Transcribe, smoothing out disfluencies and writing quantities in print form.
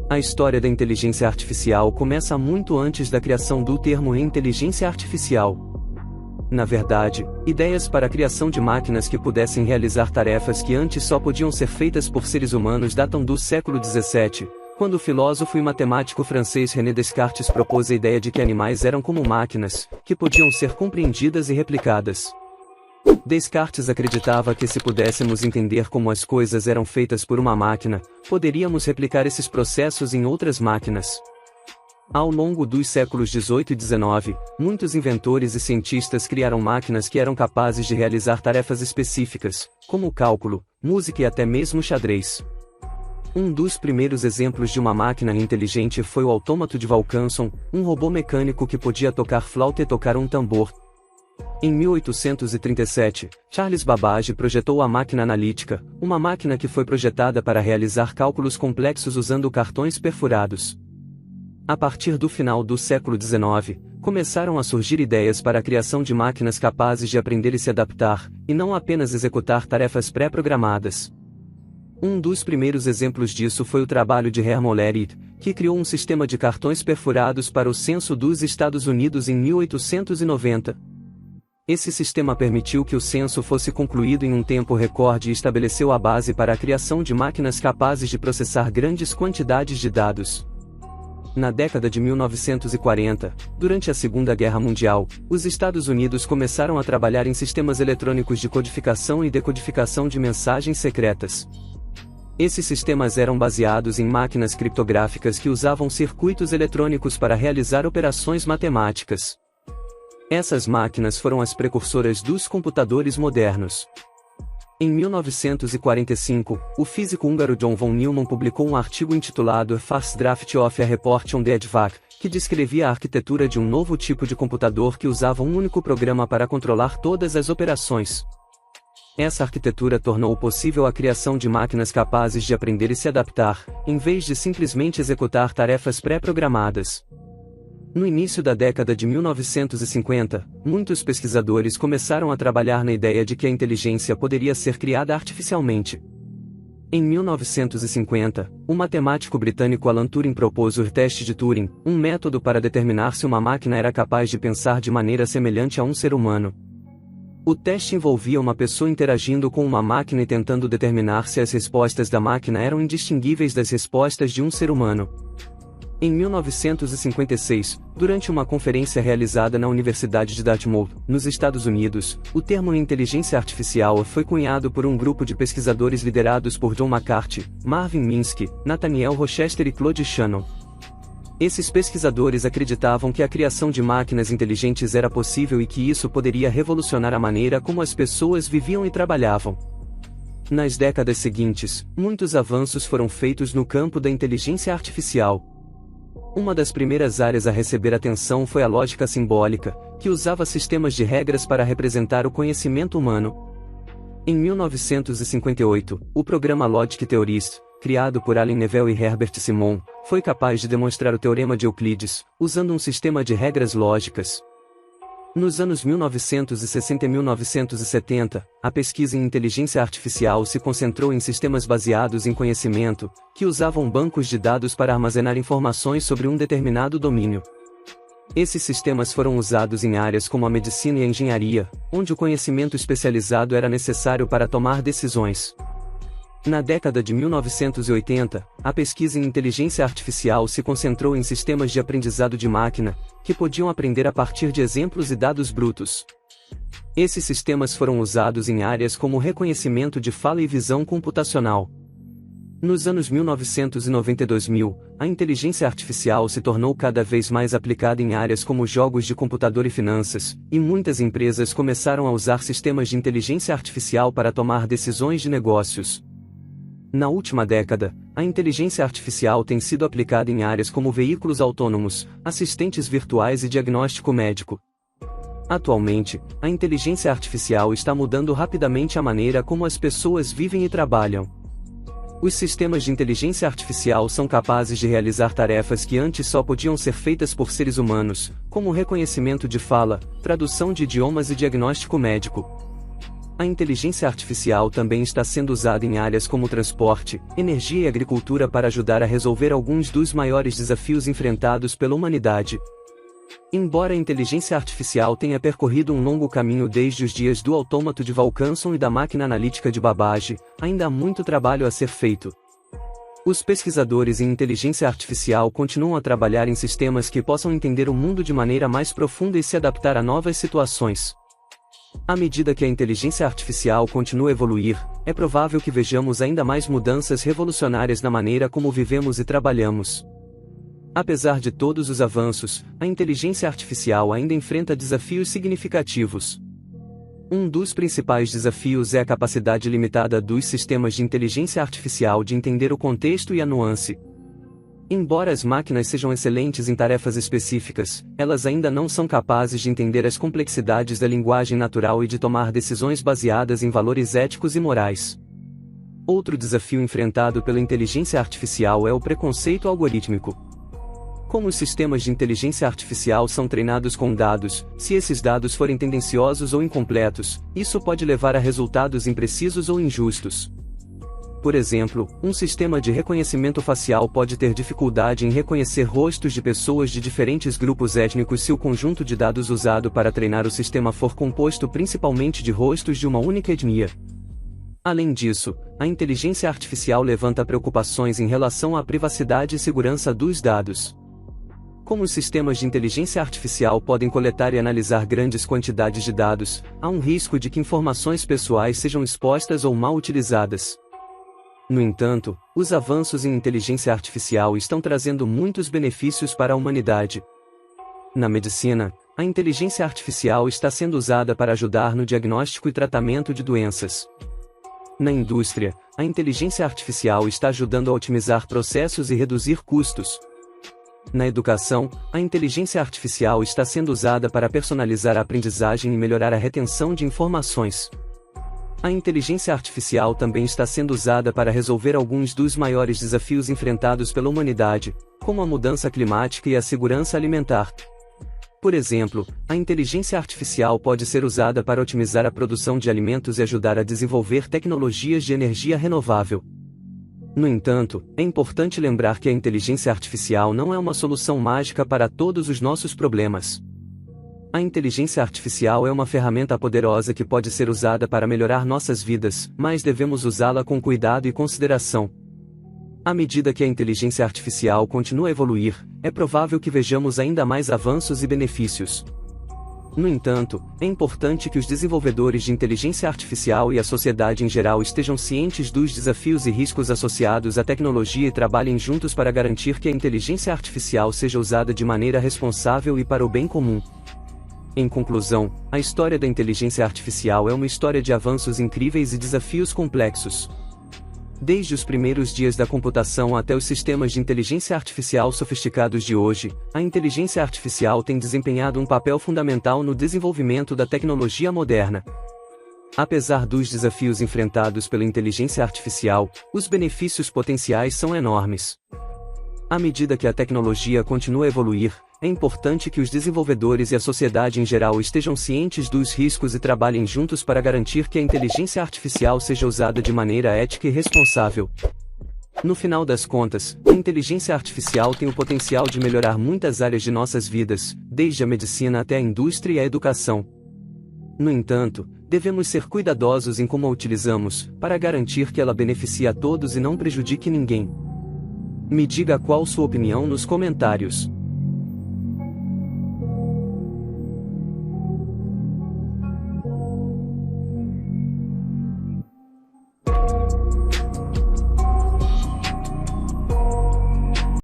A história da inteligência artificial começa muito antes da criação do termo inteligência artificial. Na verdade, ideias para a criação de máquinas que pudessem realizar tarefas que antes só podiam ser feitas por seres humanos datam do século XVII, quando o filósofo e matemático francês René Descartes propôs a ideia de que animais eram como máquinas, que podiam ser compreendidas e replicadas. Descartes acreditava que se pudéssemos entender como as coisas eram feitas por uma máquina, poderíamos replicar esses processos em outras máquinas. Ao longo dos séculos XVIII e XIX, muitos inventores e cientistas criaram máquinas que eram capazes de realizar tarefas específicas, como cálculo, música e até mesmo xadrez. Um dos primeiros exemplos de uma máquina inteligente foi o autômato de Vaucanson, um robô mecânico que podia tocar flauta e tocar um tambor. Em 1837, Charles Babbage projetou a máquina analítica, uma máquina que foi projetada para realizar cálculos complexos usando cartões perfurados. A partir do final do século XIX, começaram a surgir ideias para a criação de máquinas capazes de aprender e se adaptar, e não apenas executar tarefas pré-programadas. Um dos primeiros exemplos disso foi o trabalho de Herman Lehrite, que criou um sistema de cartões perfurados para o censo dos Estados Unidos em 1890. Esse sistema permitiu que o censo fosse concluído em um tempo recorde e estabeleceu a base para a criação de máquinas capazes de processar grandes quantidades de dados. Na década de 1940, durante a Segunda Guerra Mundial, os Estados Unidos começaram a trabalhar em sistemas eletrônicos de codificação e decodificação de mensagens secretas. Esses sistemas eram baseados em máquinas criptográficas que usavam circuitos eletrônicos para realizar operações matemáticas. Essas máquinas foram as precursoras dos computadores modernos. Em 1945, o físico húngaro John von Neumann publicou um artigo intitulado A First Draft of a Report on the EDVAC, que descrevia a arquitetura de um novo tipo de computador que usava um único programa para controlar todas as operações. Essa arquitetura tornou possível a criação de máquinas capazes de aprender e se adaptar, em vez de simplesmente executar tarefas pré-programadas. No início da década de 1950, muitos pesquisadores começaram a trabalhar na ideia de que a inteligência poderia ser criada artificialmente. Em 1950, o matemático britânico Alan Turing propôs o teste de Turing, um método para determinar se uma máquina era capaz de pensar de maneira semelhante a um ser humano. O teste envolvia uma pessoa interagindo com uma máquina e tentando determinar se as respostas da máquina eram indistinguíveis das respostas de um ser humano. Em 1956, durante uma conferência realizada na Universidade de Dartmouth, nos Estados Unidos, o termo inteligência artificial foi cunhado por um grupo de pesquisadores liderados por John McCarthy, Marvin Minsky, Nathaniel Rochester e Claude Shannon. Esses pesquisadores acreditavam que a criação de máquinas inteligentes era possível e que isso poderia revolucionar a maneira como as pessoas viviam e trabalhavam. Nas décadas seguintes, muitos avanços foram feitos no campo da inteligência artificial. Uma das primeiras áreas a receber atenção foi a lógica simbólica, que usava sistemas de regras para representar o conhecimento humano. Em 1958, o programa Logic Theorist, criado por Allen Neville e Herbert Simon, foi capaz de demonstrar o teorema de Euclides, usando um sistema de regras lógicas. Nos anos 1960 e 1970, a pesquisa em inteligência artificial se concentrou em sistemas baseados em conhecimento, que usavam bancos de dados para armazenar informações sobre um determinado domínio. Esses sistemas foram usados em áreas como a medicina e a engenharia, onde o conhecimento especializado era necessário para tomar decisões. Na década de 1980, a pesquisa em inteligência artificial se concentrou em sistemas de aprendizado de máquina, que podiam aprender a partir de exemplos e dados brutos. Esses sistemas foram usados em áreas como reconhecimento de fala e visão computacional. Nos anos 1990 e 2000, a inteligência artificial se tornou cada vez mais aplicada em áreas como jogos de computador e finanças, e muitas empresas começaram a usar sistemas de inteligência artificial para tomar decisões de negócios. Na última década, a inteligência artificial tem sido aplicada em áreas como veículos autônomos, assistentes virtuais e diagnóstico médico. Atualmente, a inteligência artificial está mudando rapidamente a maneira como as pessoas vivem e trabalham. Os sistemas de inteligência artificial são capazes de realizar tarefas que antes só podiam ser feitas por seres humanos, como reconhecimento de fala, tradução de idiomas e diagnóstico médico. A inteligência artificial também está sendo usada em áreas como transporte, energia e agricultura para ajudar a resolver alguns dos maiores desafios enfrentados pela humanidade. Embora a inteligência artificial tenha percorrido um longo caminho desde os dias do autômato de Vaucanson e da máquina analítica de Babbage, ainda há muito trabalho a ser feito. Os pesquisadores em inteligência artificial continuam a trabalhar em sistemas que possam entender o mundo de maneira mais profunda e se adaptar a novas situações. À medida que a inteligência artificial continua a evoluir, é provável que vejamos ainda mais mudanças revolucionárias na maneira como vivemos e trabalhamos. Apesar de todos os avanços, a inteligência artificial ainda enfrenta desafios significativos. Um dos principais desafios é a capacidade limitada dos sistemas de inteligência artificial de entender o contexto e a nuance. Embora as máquinas sejam excelentes em tarefas específicas, elas ainda não são capazes de entender as complexidades da linguagem natural e de tomar decisões baseadas em valores éticos e morais. Outro desafio enfrentado pela inteligência artificial é o preconceito algorítmico. Como os sistemas de inteligência artificial são treinados com dados, se esses dados forem tendenciosos ou incompletos, isso pode levar a resultados imprecisos ou injustos. Por exemplo, um sistema de reconhecimento facial pode ter dificuldade em reconhecer rostos de pessoas de diferentes grupos étnicos se o conjunto de dados usado para treinar o sistema for composto principalmente de rostos de uma única etnia. Além disso, a inteligência artificial levanta preocupações em relação à privacidade e segurança dos dados. Como os sistemas de inteligência artificial podem coletar e analisar grandes quantidades de dados, há um risco de que informações pessoais sejam expostas ou mal utilizadas. No entanto, os avanços em inteligência artificial estão trazendo muitos benefícios para a humanidade. Na medicina, a inteligência artificial está sendo usada para ajudar no diagnóstico e tratamento de doenças. Na indústria, a inteligência artificial está ajudando a otimizar processos e reduzir custos. Na educação, a inteligência artificial está sendo usada para personalizar a aprendizagem e melhorar a retenção de informações. A inteligência artificial também está sendo usada para resolver alguns dos maiores desafios enfrentados pela humanidade, como a mudança climática e a segurança alimentar. Por exemplo, a inteligência artificial pode ser usada para otimizar a produção de alimentos e ajudar a desenvolver tecnologias de energia renovável. No entanto, é importante lembrar que a inteligência artificial não é uma solução mágica para todos os nossos problemas. A inteligência artificial é uma ferramenta poderosa que pode ser usada para melhorar nossas vidas, mas devemos usá-la com cuidado e consideração. À medida que a inteligência artificial continua a evoluir, é provável que vejamos ainda mais avanços e benefícios. No entanto, é importante que os desenvolvedores de inteligência artificial e a sociedade em geral estejam cientes dos desafios e riscos associados à tecnologia e trabalhem juntos para garantir que a inteligência artificial seja usada de maneira responsável e para o bem comum. Em conclusão, a história da inteligência artificial é uma história de avanços incríveis e desafios complexos. Desde os primeiros dias da computação até os sistemas de inteligência artificial sofisticados de hoje, a inteligência artificial tem desempenhado um papel fundamental no desenvolvimento da tecnologia moderna. Apesar dos desafios enfrentados pela inteligência artificial, os benefícios potenciais são enormes. À medida que a tecnologia continua a evoluir, é importante que os desenvolvedores e a sociedade em geral estejam cientes dos riscos e trabalhem juntos para garantir que a inteligência artificial seja usada de maneira ética e responsável. No final das contas, a inteligência artificial tem o potencial de melhorar muitas áreas de nossas vidas, desde a medicina até a indústria e a educação. No entanto, devemos ser cuidadosos em como a utilizamos, para garantir que ela beneficie a todos e não prejudique ninguém. Me diga qual sua opinião nos comentários.